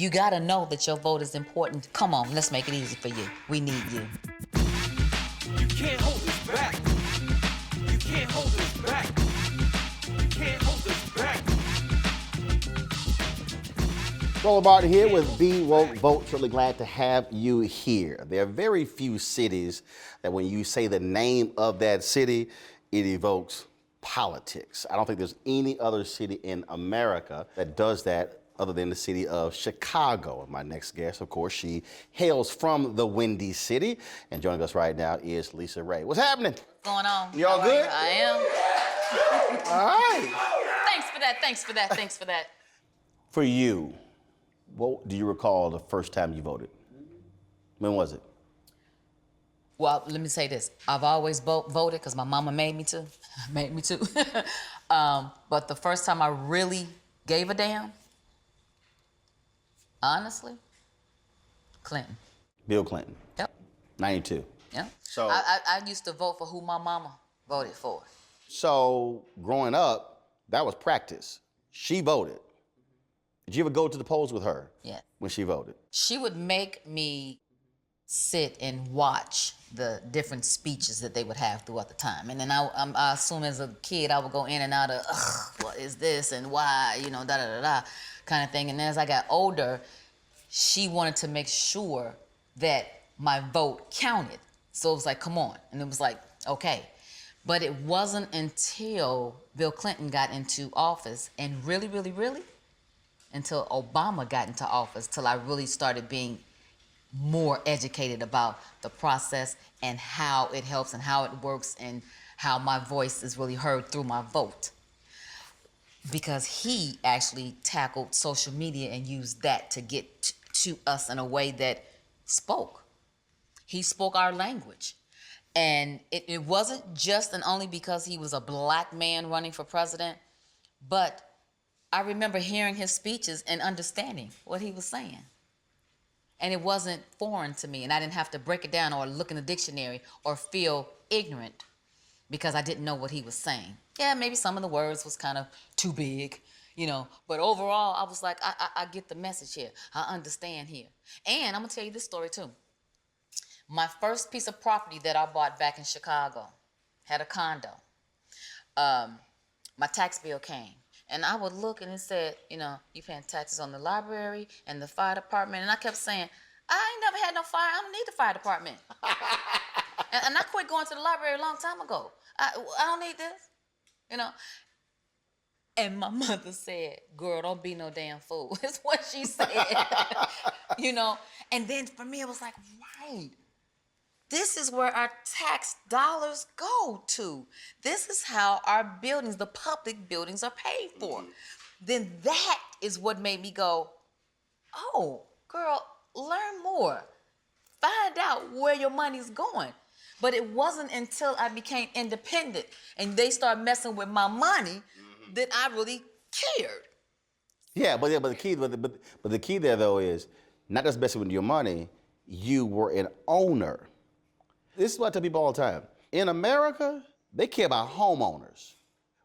You gotta know that your vote is important. Come on, let's make it easy for you. We need you. You can't hold us back. You can't hold us back. You can't hold us back. Roland Martin here with Be Woke.Vote. Certainly glad to have you here. There are very few cities that when you say the name of that city, it evokes politics. I don't think there's any other city in America that does that other than the city of Chicago. And my next guest, of course, she hails from the Windy City. And joining us right now is LisaRaye. What's happening? What's going on? You all good? I am. All right. Thanks for that. For you, what do you recall the first time you voted? When was it? Well, let me say this. I've always voted because my mama made me to. But the first time I really gave a damn, honestly, Clinton. Bill Clinton. Yep. 92. Yep. So I used to vote for who my mama voted for. So growing up, that was practice. She voted. Did you ever go to the polls with her? Yeah. When she voted? She would make me sit and watch the different speeches that they would have throughout the time. And then I assume as a kid, I would go in and out of, what is this and why, da-da-da-da kind of thing. And as I got older, she wanted to make sure that my vote counted. So it was like, come on. And it was like, okay. But it wasn't until Bill Clinton got into office and really, until Obama got into office, till I really started being more educated about the process and how it helps and how it works and how my voice is really heard through my vote. Because he actually tackled social media and used that to get to us in a way that spoke. He spoke our language. And it wasn't just and only because he was a black man running for president, but I remember hearing his speeches and understanding what he was saying. And it wasn't foreign to me, and I didn't have to break it down or look in the dictionary or feel ignorant because I didn't know what he was saying. Yeah, maybe some of the words was kind of too big, but overall, I was like, I get the message here. I understand here. And I'm gonna tell you this story too. My first piece of property that I bought back in Chicago had a condo. My tax bill came. And I would look and it said, you paying taxes on the library and the fire department. And I kept saying, I ain't never had no fire. I don't need the fire department. and I quit going to the library a long time ago. I don't need this, And my mother said, girl, don't be no damn fool. It's what she said, And then for me, it was like, right. This is where our tax dollars go to. This is how our buildings, the public buildings, are paid for. Then that is what made me go, oh, girl, learn more. Find out where your money's going. But it wasn't until I became independent and they started messing with my money that I really cared. Yeah, but the key there though is not just messing with your money. You were an owner. This is what I tell people all the time. In America, they care about homeowners.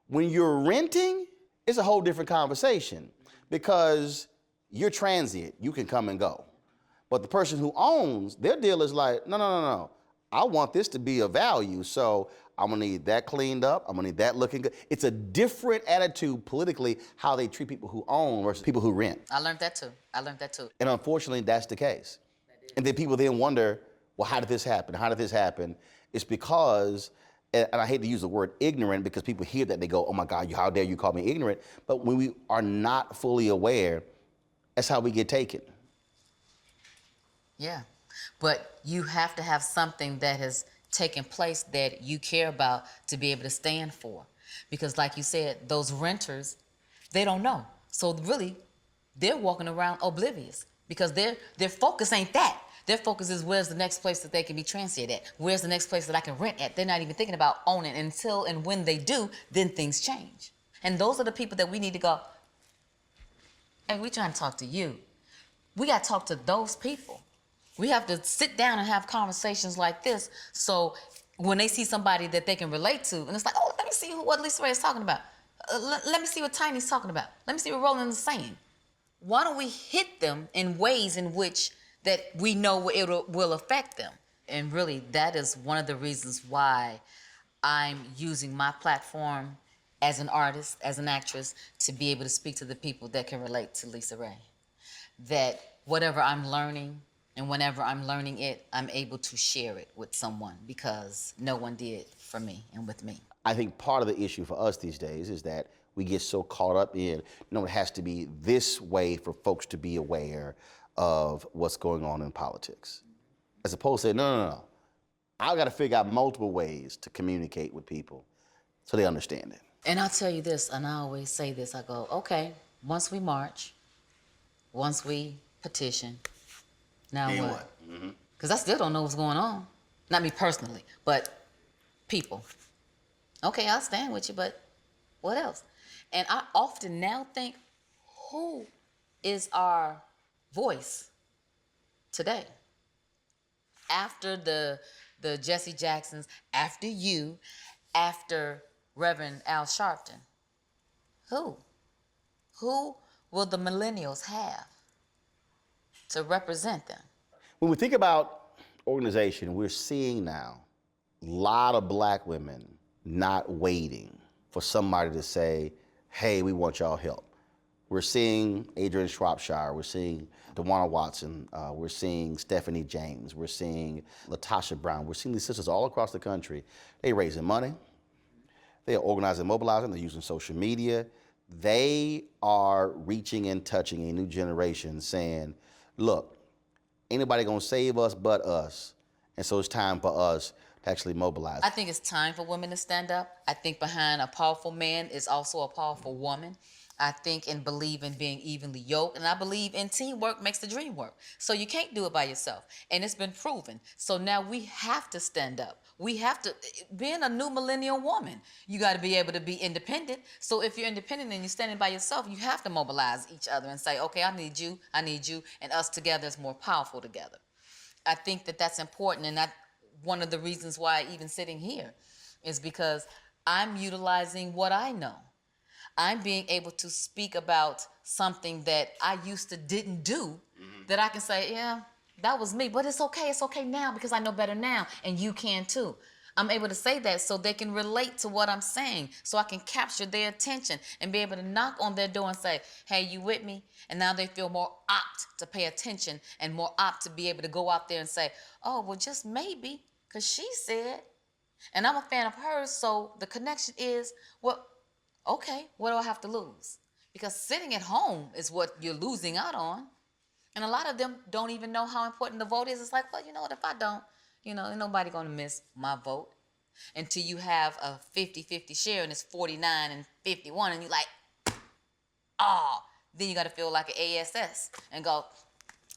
When you're renting, it's a whole different conversation because you're transient. You can come and go. But the person who owns, their deal is like, no. I want this to be of value, so I'm gonna need that cleaned up. I'm gonna need that looking good. It's a different attitude politically how they treat people who own versus people who rent. I learned that too. And unfortunately, that's the case. And then people then wonder, well, how did this happen? It's because, and I hate to use the word ignorant because people hear that, they go, oh my God, how dare you call me ignorant? But when we are not fully aware, that's how we get taken. Yeah, but you have to have something that has taken place that you care about to be able to stand for. Because like you said, those renters, they don't know. So really, they're walking around oblivious because their focus ain't that. Their focus is where's the next place that they can be transient at? Where's the next place that I can rent at? They're not even thinking about owning until and when they do, then things change. And those are the people that we need to go, hey, we're trying to talk to you. We got to talk to those people. We have to sit down and have conversations like this so when they see somebody that they can relate to, and it's like, oh, let me see what LisaRaye is talking about. Let me see what Tiny's talking about. Let me see what Roland is saying. why don't we hit them in ways in which that we know it will affect them? And really, that is one of the reasons why I'm using my platform as an artist, as an actress, to be able to speak to the people that can relate to LisaRaye. That whatever I'm learning and whenever I'm learning it, I'm able to share it with someone because no one did for me and with me. I think part of the issue for us these days is that we get so caught up in, it has to be this way for folks to be aware of what's going on in politics. As opposed to saying, no. I've got to figure out multiple ways to communicate with people so they understand it. And I'll tell you this, and I always say this, I go, okay, once we march, once we petition, now Then what? Because I still don't know what's going on. Not me personally, but people. Okay, I'll stand with you, but what else? And I often now think, who is our voice today? After the Jesse Jacksons, after you, after Reverend Al Sharpton, who? Who will the millennials have to represent them? When we think about organization, we're seeing now a lot of black women not waiting for somebody to say, hey, we want y'all help. We're seeing Adrienne Shropshire, we're seeing DeWanna Watson, we're seeing Stephanie James, we're seeing Latasha Brown, we're seeing these sisters all across the country. They're raising money, they are organizing, mobilizing, they're using social media. They are reaching and touching a new generation saying, look, ain't nobody gonna save us but us. And so it's time for us to actually mobilize. I think it's time for women to stand up. I think behind a powerful man is also a powerful woman. I think and believe in being evenly yoked, and I believe in teamwork makes the dream work. So you can't do it by yourself, and it's been proven. So now we have to stand up. We have to, being a new millennial woman, you got to be able to be independent. So if you're independent and you're standing by yourself, you have to mobilize each other and say, okay, I need you, and us together is more powerful together. I think that that's important, and one of the reasons why even sitting here is because I'm utilizing what I know. I'm being able to speak about something that I used to didn't do, that I can say, yeah, that was me, but it's okay now because I know better now, and you can too. I'm able to say that so they can relate to what I'm saying, so I can capture their attention and be able to knock on their door and say, hey, you with me? And now they feel more apt to pay attention and more apt to be able to go out there and say, oh, well, just maybe, because she said, and I'm a fan of hers, so the connection is, well, okay, what do I have to lose? Because sitting at home is what you're losing out on. And a lot of them don't even know how important the vote is. It's like, well, you know what, if I don't, ain't nobody gonna miss my vote. Until you have a 50-50 share and it's 49 and 51 and you're like, then you gotta feel like an ASS and go,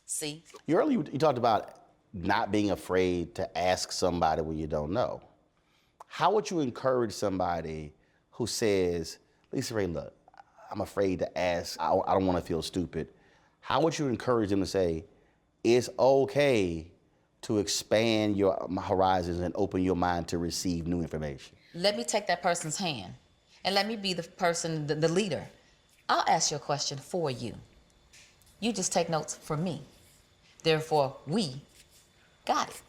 see? Earlier you talked about not being afraid to ask somebody when you don't know. How would you encourage somebody who says, LisaRaye, look, I'm afraid to ask, I don't want to feel stupid. How would you encourage them to say, it's okay to expand your horizons and open your mind to receive new information? Let me take that person's hand and let me be the person, the leader. I'll ask you a question for you. You just take notes for me. Therefore, we got it.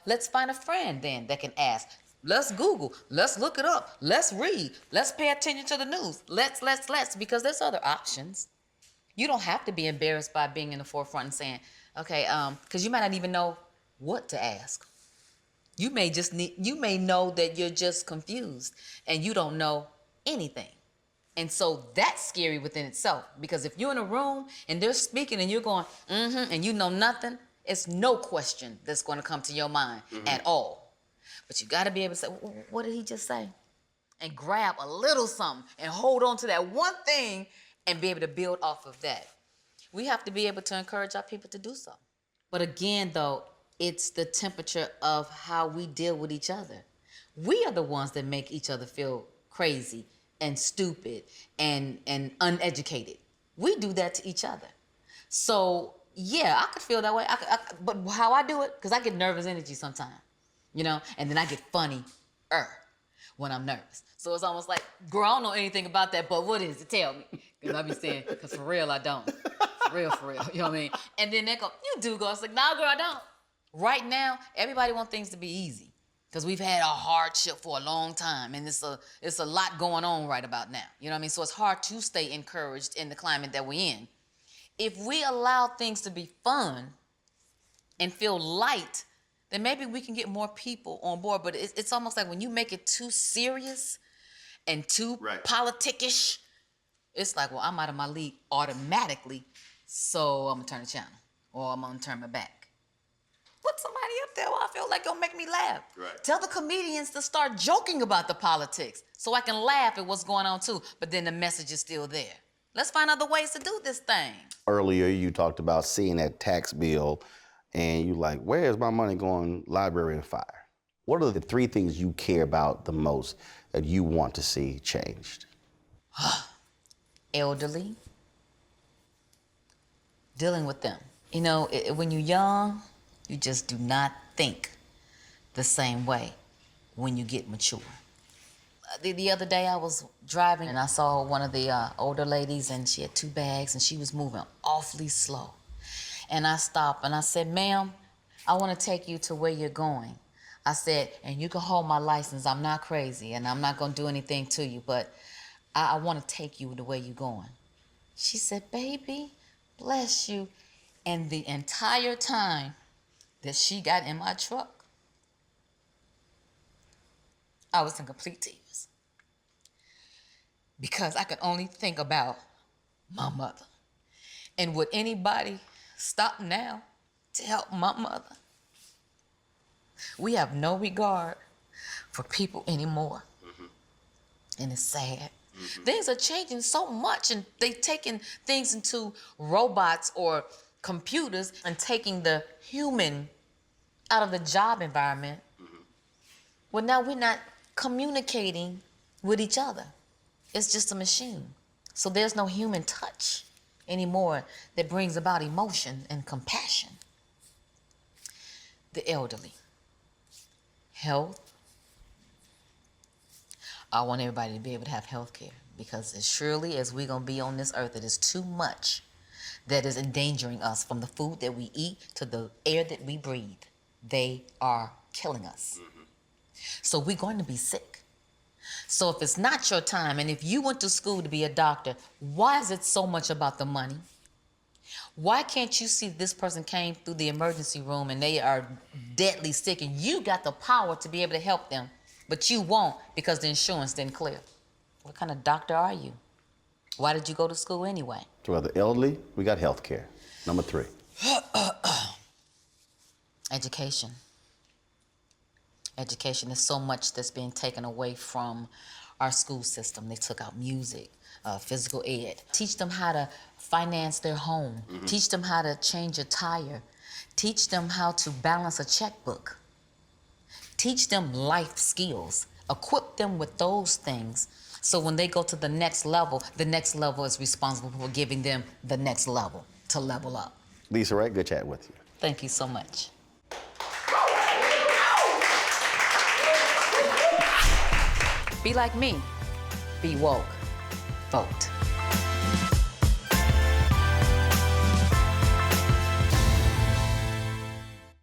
Let's find a friend then that can ask. Let's Google, let's look it up, let's read, let's pay attention to the news. Let's, because there's other options. You don't have to be embarrassed by being in the forefront and saying, okay, because you might not even know what to ask. You may know that you're just confused and you don't know anything. And so that's scary within itself, because if you're in a room and they're speaking and you're going, and you know nothing, it's no question that's going to come to your mind at all. But you got to be able to say, what did he just say? And grab a little something and hold on to that one thing and be able to build off of that. We have to be able to encourage our people to do so. But again, though, it's the temperature of how we deal with each other. We are the ones that make each other feel crazy and stupid and uneducated. We do that to each other. So, yeah, I could feel that way. But how I do it, because I get nervous energy sometimes. And then I get funny when I'm nervous. So it's almost like, girl, I don't know anything about that, but what is it? Tell me. Because I be saying, because for real, I don't. For for real. You know what I mean? And then they go, you do go. It's like, nah, girl, I don't. Right now, everybody wants things to be easy because we've had a hardship for a long time, and it's a lot going on right about now. You know what I mean? So it's hard to stay encouraged in the climate that we're in. If we allow things to be fun and feel light, then maybe we can get more people on board. But it's almost like when you make it too serious and too politickish, it's like, well, I'm out of my league automatically, so I'm gonna turn the channel or I'm gonna turn my back. Put somebody up there where I feel like it'll make me laugh. Right. Tell the comedians to start joking about the politics so I can laugh at what's going on too, but then the message is still there. Let's find other ways to do this thing. Earlier, you talked about seeing that tax bill and you like, where is my money going, library and fire? What are the 3 things you care about the most that you want to see changed? Elderly, dealing with them. You know, when you're young, you just do not think the same way when you get mature. The other day I was driving and I saw one of the older ladies and she had 2 bags and she was moving awfully slow. And I stopped and I said, ma'am, I want to take you to where you're going. I said, and you can hold my license. I'm not crazy and I'm not going to do anything to you, but I want to take you the way you're going. She said, baby, bless you. And the entire time that she got in my truck, I was in complete tears. Because I could only think about my mother. And would anybody stop now to help my mother? We have no regard for people anymore. And it's sad. Things are changing so much and they're taking things into robots or computers and taking the human out of the job environment. Well, now we're not communicating with each other. It's just a machine. So there's no human touch anymore that brings about emotion and compassion. The elderly. Health. I want everybody to be able to have health care because as surely as we're going to be on this earth, it is too much that is endangering us from the food that we eat to the air that we breathe. They are killing us. So we're going to be sick. So if it's not your time, and if you went to school to be a doctor, why is it so much about the money? Why can't you see this person came through the emergency room and they are deadly sick and you got the power to be able to help them, but you won't because the insurance didn't clear? What kind of doctor are you? Why did you go to school anyway? To the elderly, we got health care. Number 3. Education. Education is so much that's being taken away from our school system. They took out music, physical ed. Teach them how to finance their home. Teach them how to change a tire. Teach them how to balance a checkbook. Teach them life skills. Equip them with those things so when they go to the next level is responsible for giving them the next level to level up. LisaRaye, good chat with you. Thank you so much. Be like me. Be woke. Vote.